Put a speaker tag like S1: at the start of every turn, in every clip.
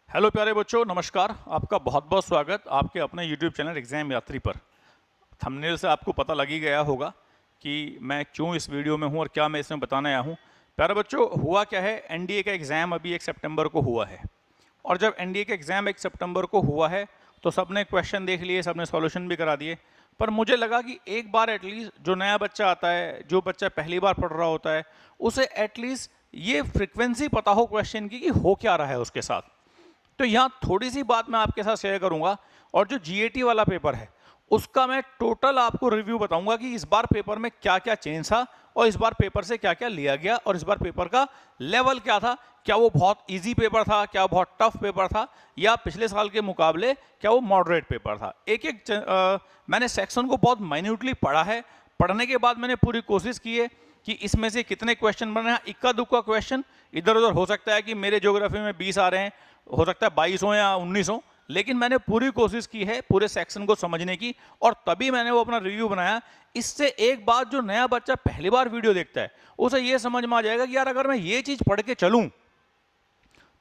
S1: Hello प्यारे बच्चों, नमस्कार। आपका बहुत बहुत स्वागत आपके अपने यूट्यूब चैनल एग्जाम यात्री पर। थंबनेल से आपको पता लग ही गया होगा कि मैं क्यों इस वीडियो में हूं और क्या मैं इसमें बताने आया हूं। प्यारे बच्चों, हुआ क्या है, एनडीए का एग्ज़ाम अभी 1 सितंबर को हुआ है और जब एनडीए का एग्ज़ाम 1 सितंबर को हुआ है तो सबने क्वेश्चन देख लिए, सबने सॉल्यूशन भी करा दिए। पर मुझे लगा कि एक बार एटलीस्ट जो नया बच्चा आता है, जो बच्चा पहली बार पढ़ रहा होता है, उसे एटलीस्ट ये फ्रिक्वेंसी पता हो क्वेश्चन की कि हो क्या रहा है उसके साथ। तो यहाँ थोड़ी सी बात मैं आपके साथ शेयर करूंगा और जो जीएटी वाला पेपर है उसका मैं टोटल आपको रिव्यू बताऊंगा कि इस बार पेपर में क्या क्या चेंज था और इस बार पेपर से क्या क्या लिया गया और इस बार पेपर का लेवल क्या था। क्या वो बहुत इजी पेपर था, क्या वो बहुत टफ पेपर था, या पिछले साल के मुकाबले क्या वो मॉडरेट पेपर था। एक एक मैंने सेक्शन को बहुत माइन्यूटली पढ़ा है। पढ़ने के बाद मैंने पूरी कोशिश की है कि इसमें से कितने क्वेश्चन बन रहे हैं। इक्का दुक्का क्वेश्चन इधर उधर हो सकता है कि मेरे ज्योग्राफी में 20 आ रहे हैं, हो सकता है 22 हो या 19 हो, लेकिन मैंने पूरी कोशिश की है पूरे सेक्शन को समझने की और तभी मैंने वो अपना रिव्यू बनाया। इससे एक बात, जो नया बच्चा पहली बार वीडियो देखता है उसे ये समझ में आ जाएगा कि यार अगर मैं ये चीज पढ़ के चलूं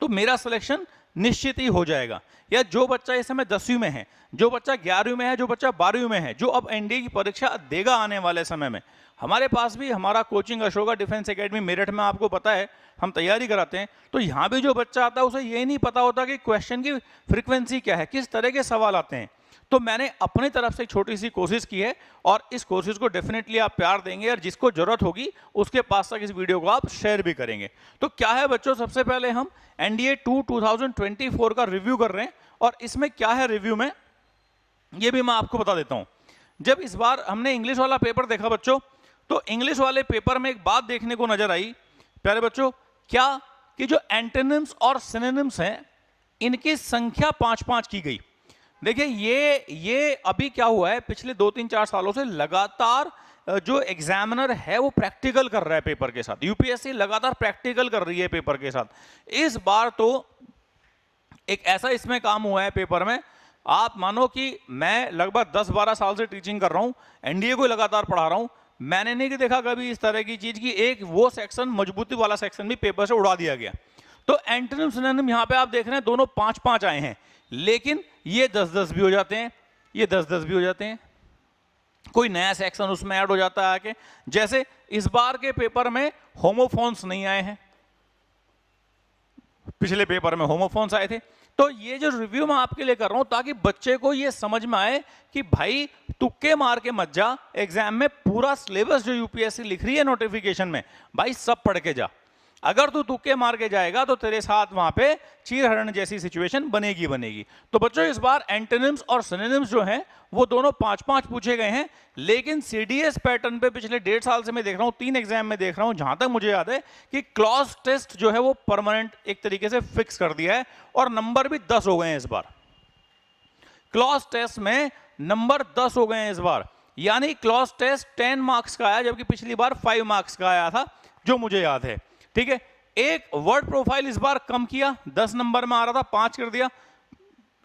S1: तो मेरा सिलेक्शन निश्चित ही हो जाएगा। या जो बच्चा इस समय 10वीं में है, जो बच्चा 11वीं में है, जो बच्चा 12वीं में है, जो अब एनडीए की परीक्षा देगा आने वाले समय में, हमारे पास भी हमारा coaching Ashoka defence academy Meerut में, आपको पता है हम तैयारी कराते हैं। तो यहाँ भी जो बच्चा आता है उसे ये नहीं पता होता कि क्वेश्चन की फ्रीक्वेंसी क्या है, किस तरह के सवाल आते हैं। तो मैंने अपनी तरफ से छोटी सी कोशिश की है और इस कोशिश को डेफिनेटली आप प्यार देंगे और जिसको जरूरत होगी उसके पास तक इस वीडियो को आप शेयर भी करेंगे। तो क्या है बच्चों, सबसे पहले हम एनडीए 2 2024 का रिव्यू कर रहे हैं और इसमें क्या है रिव्यू में ये भी मैं आपको बता देता हूं। जब इस बार हमने इंग्लिश वाला पेपर देखा बच्चों, तो इंग्लिश वाले पेपर में एक बात देखने को नजर आई प्यारे बच्चों, क्या कि जो एंटोनिम्स और सिनोनिम्स हैं इनकी संख्या 5-5 की गई। देखिए ये अभी क्या हुआ है, पिछले 2-3-4 सालों से लगातार जो एग्जामिनर है वो प्रैक्टिकल कर रहा है पेपर के साथ। यूपीएससी लगातार प्रैक्टिकल कर रही है पेपर के साथ। इस बार तो एक ऐसा इसमें काम हुआ है पेपर में, आप मानो कि मैं लगभग 10-12 साल से टीचिंग कर रहा हूं, एनडीए को लगातार पढ़ा रहा हूं, मैंने नहीं देखा कभी इस तरह की चीज की एक वो सेक्शन, मजबूती वाला सेक्शन भी पेपर से उड़ा दिया गया। तो एंटोनिम सिनोनिम यहां पे आप देख रहे हैं दोनों 5-5 आए हैं, लेकिन ये 10-10 भी हो जाते हैं, ये 10-10 भी हो जाते हैं, कोई नया सेक्शन उसमें ऐड हो जाता है आके। जैसे इस बार के पेपर में होमोफोन्स नहीं आए हैं, पिछले पेपर में होमोफोन्स आए थे। तो ये जो रिव्यू मैं आपके लिए कर रहा हूं ताकि बच्चे को ये समझ में आए कि भाई तुक्के मार के मत जा, एग्जाम में पूरा सिलेबस जो यूपीएससी लिख रही है नोटिफिकेशन में, भाई सब पढ़ के जा। अगर तू तुक्के मार के जाएगा तो तेरे साथ वहां पे चीरहरण जैसी सिचुएशन बनेगी। तो बच्चों इस बार एंटोनिम्स और सिनोनिम्स जो हैं वो दोनों 5-5 पूछे गए हैं, लेकिन सीडीएस पैटर्न पे पिछले 1.5 साल से मैं देख रहा हूं, 3 एग्जाम में देख रहा हूं, जहां तक मुझे याद है कि क्लॉज टेस्ट जो है वो परमानेंट एक तरीके से फिक्स कर दिया है और नंबर भी 10 हो गए हैं इस बार। क्लॉज टेस्ट में नंबर 10 हो गए हैं इस बार, यानी क्लॉज टेस्ट 10 मार्क्स का आया जबकि पिछली बार 5 मार्क्स का आया था, जो मुझे याद है। ठीक है, एक वर्ड प्रोफाइल इस बार कम किया, 10 नंबर में आ रहा था 5 कर दिया।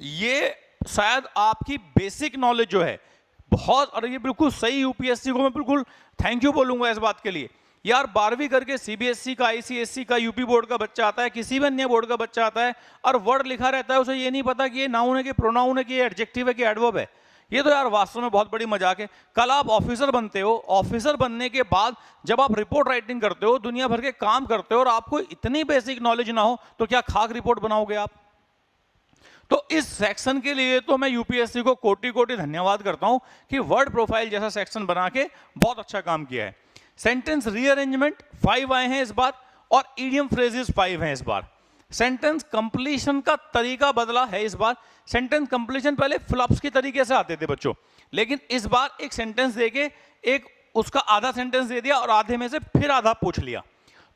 S1: ये शायद आपकी बेसिक नॉलेज जो है बहुत, और ये बिल्कुल सही, यूपीएससी को मैं बिल्कुल थैंक यू बोलूंगा इस बात के लिए। यार 12वीं करके सीबीएसई का, आईसीएसई का, यूपी बोर्ड का बच्चा आता है, किसी भी अन्य बोर्ड का बच्चा आता है और वर्ड लिखा रहता है, उसे ये नहीं पता कि ये नाउन है कि प्रोनाउन है कि ये एडजेक्टिव है कि एडवर्ब है। ये तो यार वास्तव में बहुत बड़ी मजाक है। कल आप ऑफिसर बनते हो, ऑफिसर बनने के बाद जब आप रिपोर्ट राइटिंग करते हो, दुनिया भर के काम करते हो और आपको इतनी बेसिक नॉलेज ना हो तो क्या खाक रिपोर्ट बनाओगे आप? तो इस सेक्शन के लिए तो मैं यूपीएससी को कोटि धन्यवाद करता हूं कि वर्ड प्रोफाइल जैसा सेक्शन बना के बहुत अच्छा काम किया है। सेंटेंस रीअरेंजमेंट 5 आए हैं इस बार और इडियम फ्रेजेस 5 हैं इस बार। सेंटेंस कंप्लीशन का तरीका बदला है इस बार। सेंटेंस कंप्लीशन पहले फ्लॉप्स के तरीके से आते थे बच्चों, लेकिन इस बार एक सेंटेंस देके एक उसका आधा सेंटेंस दे दिया और आधे में से फिर आधा पूछ लिया।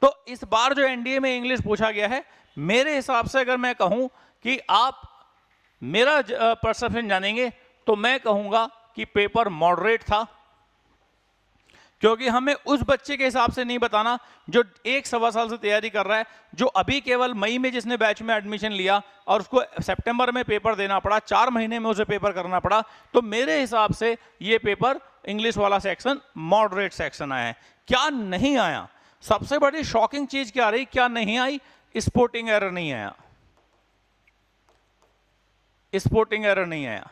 S1: तो इस बार जो एनडीए में इंग्लिश पूछा गया है, मेरे हिसाब से अगर मैं कहूं कि आप मेरा परसेप्शन जानेंगे तो मैं कहूंगा कि पेपर मॉडरेट था, क्योंकि हमें उस बच्चे के हिसाब से नहीं बताना जो 1-1.25 साल से तैयारी कर रहा है, जो अभी केवल मई में जिसने बैच में एडमिशन लिया और उसको सितंबर में पेपर देना पड़ा, 4 महीने में उसे पेपर करना पड़ा। तो मेरे हिसाब से ये पेपर इंग्लिश वाला सेक्शन मॉडरेट सेक्शन आया है। क्या नहीं आया, सबसे बड़ी शॉकिंग चीज क्या रही, क्या नहीं आई, स्पोर्टिंग एरर नहीं आया। स्पोर्टिंग एरर नहीं आया।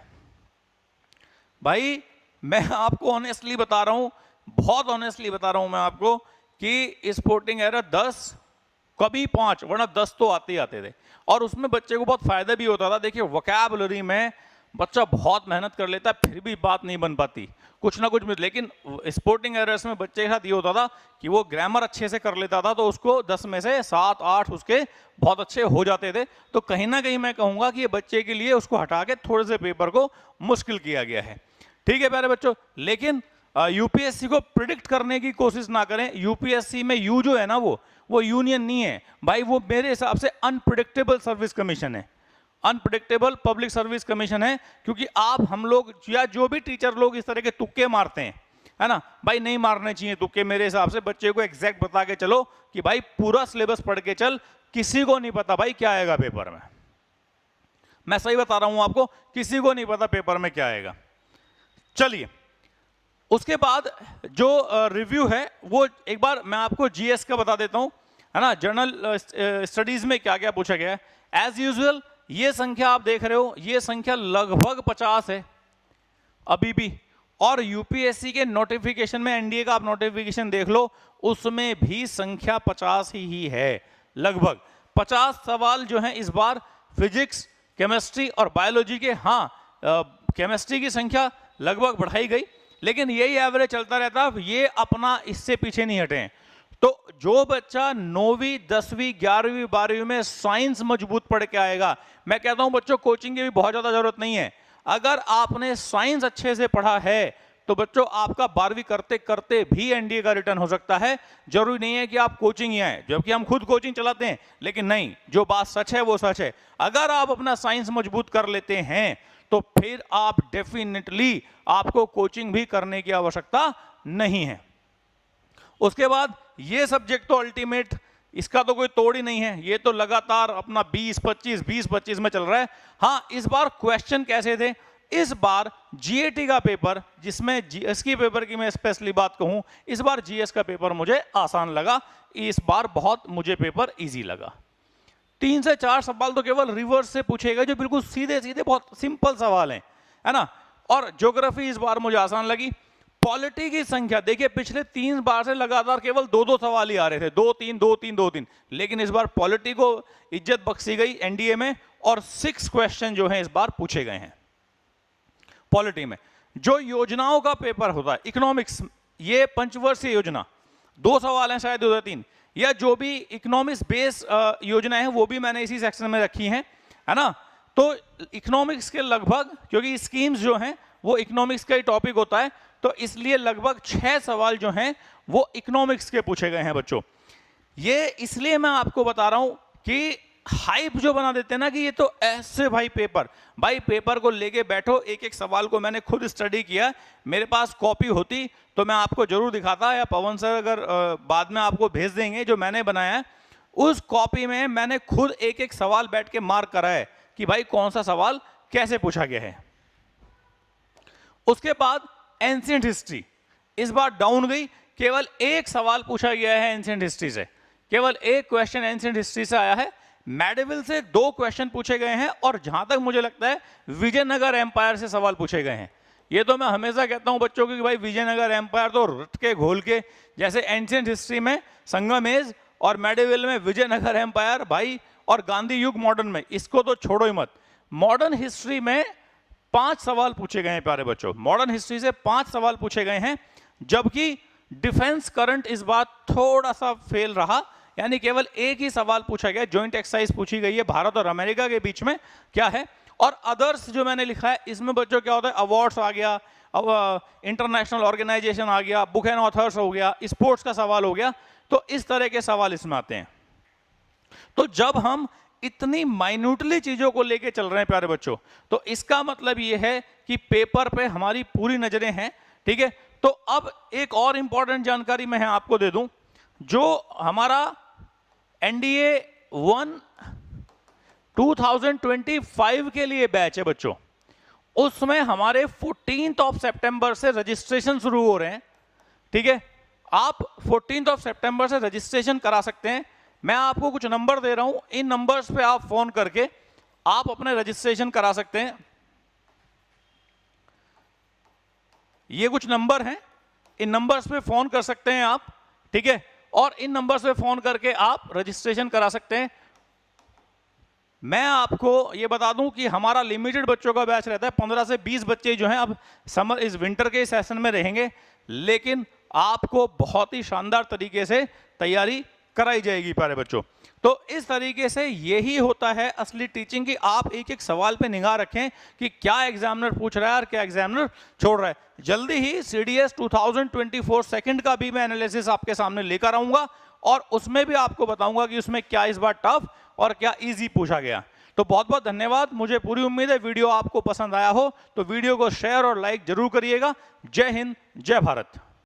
S1: भाई मैं आपको ऑनेस्टली बता रहा हूं, बहुत ऑनेस्टली बता रहा हूं मैं आपको कि स्पोर्टिंग एरर 10 कभी 5 वरना 10 तो आते ही आते थे, और उसमें बच्चे को बहुत फायदा भी होता था। देखिए वोकैबुलरी में बच्चा बहुत मेहनत कर लेता है फिर भी बात नहीं बन पाती, कुछ ना कुछ लेकिन स्पोर्टिंग एरर्स में बच्चे के साथ ये होता था कि वो ग्रामर अच्छे से कर लेता था तो उसको 10 में से 7 8 उसके बहुत अच्छे हो जाते थे। तो कहीं ना कहीं मैं कहूंगा कि ये बच्चे के लिए उसको हटा के थोड़े से पेपर को मुश्किल किया गया है। ठीक है प्यारे बच्चों, लेकिन यूपीएससी को प्रिडिक्ट करने की कोशिश ना करें। यूपीएससी में यू जो है ना वो यूनियन नहीं है भाई, वो मेरे हिसाब से अनप्रिडिक्टेबल सर्विस कमीशन है, अनप्रिडिक्टेबल पब्लिक सर्विस कमीशन है। क्योंकि आप हम लोग या जो भी टीचर लोग इस तरह के तुक्के मारते हैं, है ना भाई, नहीं मारने चाहिए तुक्के। मेरे हिसाब से बच्चे को एग्जैक्ट बता के चलो कि भाई पूरा सिलेबस पढ़ के चल, किसी को नहीं पता भाई क्या आएगा पेपर में। मैं सही बता रहा हूं आपको, किसी को नहीं पता पेपर में क्या आएगा। चलिए उसके बाद जो रिव्यू है वो एक बार मैं आपको जीएस का बता देता हूं, है ना। जनरल स्टडीज में क्या क्या पूछा गया है। एज यूजुअल ये संख्या आप देख रहे हो, ये संख्या लगभग 50 है अभी भी, और यूपीएससी के नोटिफिकेशन में एनडीए का आप नोटिफिकेशन देख लो, उसमें भी संख्या 50 ही है। लगभग 50 सवाल जो हैं इस बार फिजिक्स, केमिस्ट्री और बायोलॉजी के। हाँ केमिस्ट्री की संख्या लगभग बढ़ाई गई, लेकिन यही एवरेज चलता रहता, ये अपना इससे पीछे नहीं हटे हैं। तो जो बच्चा 9वीं 10वीं 11वीं 12वीं में साइंस मजबूत पढ़ के आएगा, मैं कहता हूं बच्चों कोचिंग की भी बहुत ज्यादा जरूरत नहीं है। अगर आपने साइंस अच्छे से पढ़ा है तो बच्चों आपका 12वीं करते करते भी एनडीए का रिटर्न हो सकता है। जरूरी नहीं है कि आप कोचिंग ही आए, जबकि हम खुद कोचिंग चलाते हैं, लेकिन नहीं, जो बात सच है वो सच है। अगर आप अपना साइंस मजबूत कर लेते हैं तो फिर आप डेफिनेटली आपको कोचिंग भी करने की आवश्यकता नहीं है। उसके बाद ये सब्जेक्ट तो अल्टीमेट, इसका तो कोई तोड़ ही नहीं है, ये तो लगातार अपना 20-25 में चल रहा है। हाँ इस बार क्वेश्चन कैसे थे, इस बार जीएटी का पेपर, जिसमें जीएस की पेपर की मैं स्पेशली बात कहूं, इस बार जीएस का पेपर मुझे आसान लगा, इस बार बहुत मुझे पेपर इजी लगा। 3 से 4 सवाल तो केवल रिवर्स से पूछे गए जो बिल्कुल सीधे सीधे बहुत सिंपल सवाल हैं, है ना। और ज्योग्राफी इस बार मुझे आसान लगी। पॉलिटी की संख्या देखिए, पिछले 3 बार से लगातार केवल 2-2 सवाल ही आ रहे थे, 2-3 2-3 2-3, लेकिन इस बार पॉलिटी को इज्जत बख्शी गई एनडीए में, और 6 क्वेश्चन जो हैं इस बार पूछे गए हैं पॉलिटी में। जो योजनाओं का पेपर होता है इकोनॉमिक्स, ये पंचवर्षीय योजना, 2 सवाल हैं शायद 2 या 3, या जो भी इकोनॉमिक्स बेस योजना है वो भी मैंने इसी सेक्शन में रखी हैं, है ना। तो इकोनॉमिक्स के लगभग, क्योंकि स्कीम्स जो हैं वो इकोनॉमिक्स का ही टॉपिक होता है, तो इसलिए लगभग 6 सवाल जो हैं वो इकोनॉमिक्स के पूछे गए हैं बच्चों। ये इसलिए मैं आपको बता रहा हूं कि हाइप जो बना देते हैं ना कि ये तो ऐसे भाई पेपर को लेके बैठो। एक एक सवाल को मैंने खुद स्टडी किया, मेरे पास कॉपी होती तो मैं आपको जरूर दिखाता, या पवन सर अगर बाद में आपको भेज देंगे जो मैंने बनाया है, उस कॉपी में मैंने खुद एक एक सवाल बैठ के मार्क करा है कि भाई कौन सा सवाल कैसे पूछा गया है। उसके बाद एंशिएंट हिस्ट्री इस बार डाउन गई, केवल एक सवाल पूछा गया है एंशिएंट हिस्ट्री से, केवल एक क्वेश्चन एंशिएंट हिस्ट्री से आया है। मेडिवल से 2 क्वेश्चन पूछे गए हैं, और जहां तक मुझे लगता है विजयनगर एम्पायर से सवाल पूछे गए हैं। ये तो मैं हमेशा कहता हूं बच्चों को कि भाई विजयनगर एम्पायर तो रट के घोल के, जैसे एंशिएंट हिस्ट्री में संगम एज और मेडिवल में विजयनगर एम्पायर भाई, और गांधी युग मॉडर्न में, इसको तो छोड़ो ही मत। मॉडर्न हिस्ट्री में 5 सवाल पूछे गए हैं प्यारे बच्चों, मॉडर्न हिस्ट्री से 5 सवाल पूछे गए हैं, जबकि डिफेंस करंट इस बार थोड़ा सा फेल रहा, यानी केवल एक ही सवाल पूछा गया। जॉइंट एक्सरसाइज पूछी गई है भारत और अमेरिका के बीच में क्या है, और अदर्स जो मैंने लिखा है इसमें बच्चों क्या होता है, अवार्ड्स आ गया, अब इंटरनेशनल ऑर्गेनाइजेशन आ गया, बुक एंड ऑथर्स हो गया, स्पोर्ट्स का सवाल हो गया, तो इस तरह के सवाल इसमें आते हैं। तो जब हम इतनी माइन्यूटली चीजों को लेके चल रहे हैं प्यारे बच्चों, तो इसका मतलब यह है कि पेपर पे हमारी पूरी नजरें हैं, ठीक है। तो अब एक और इंपॉर्टेंट जानकारी मैं आपको दे दूं, जो हमारा एनडीए 1 2025 के लिए बैच है बच्चों, उसमें हमारे 14 सितंबर से रजिस्ट्रेशन शुरू हो रहे हैं, ठीक है। आप 14 सितंबर से रजिस्ट्रेशन करा सकते हैं। मैं आपको कुछ नंबर दे रहा हूं, इन नंबर्स पे आप फोन करके आप अपने रजिस्ट्रेशन करा सकते हैं। ये कुछ नंबर हैं, इन नंबर्स पे फोन कर सकते हैं आप, ठीक है, और इन नंबर्स पे फोन करके आप रजिस्ट्रेशन करा सकते हैं। मैं आपको ये बता दूं कि हमारा लिमिटेड बच्चों का बैच रहता है, 15 से 20 बच्चे जो हैं अब समर इस विंटर के सेशन में रहेंगे, लेकिन आपको बहुत ही शानदार तरीके से तैयारी कराई जाएगी प्यारे बच्चों। तो इस तरीके से यही होता है असली टीचिंग की आप एक एक सवाल पे निगाह रखें कि क्या एग्जामिनर पूछ रहा है और क्या एग्जामिनर छोड़ रहा है। जल्दी ही CDS 2024 सेकंड का भी मैं एनालिसिस आपके सामने लेकर आऊंगा और उसमें भी आपको बताऊंगा कि उसमें क्या इस बार टफ और क्या इजी पूछा गया। तो बहुत बहुत धन्यवाद। मुझे पूरी उम्मीद है वीडियो आपको पसंद आया हो, तो वीडियो को शेयर और लाइक जरूर करिएगा। जय हिंद, जय भारत।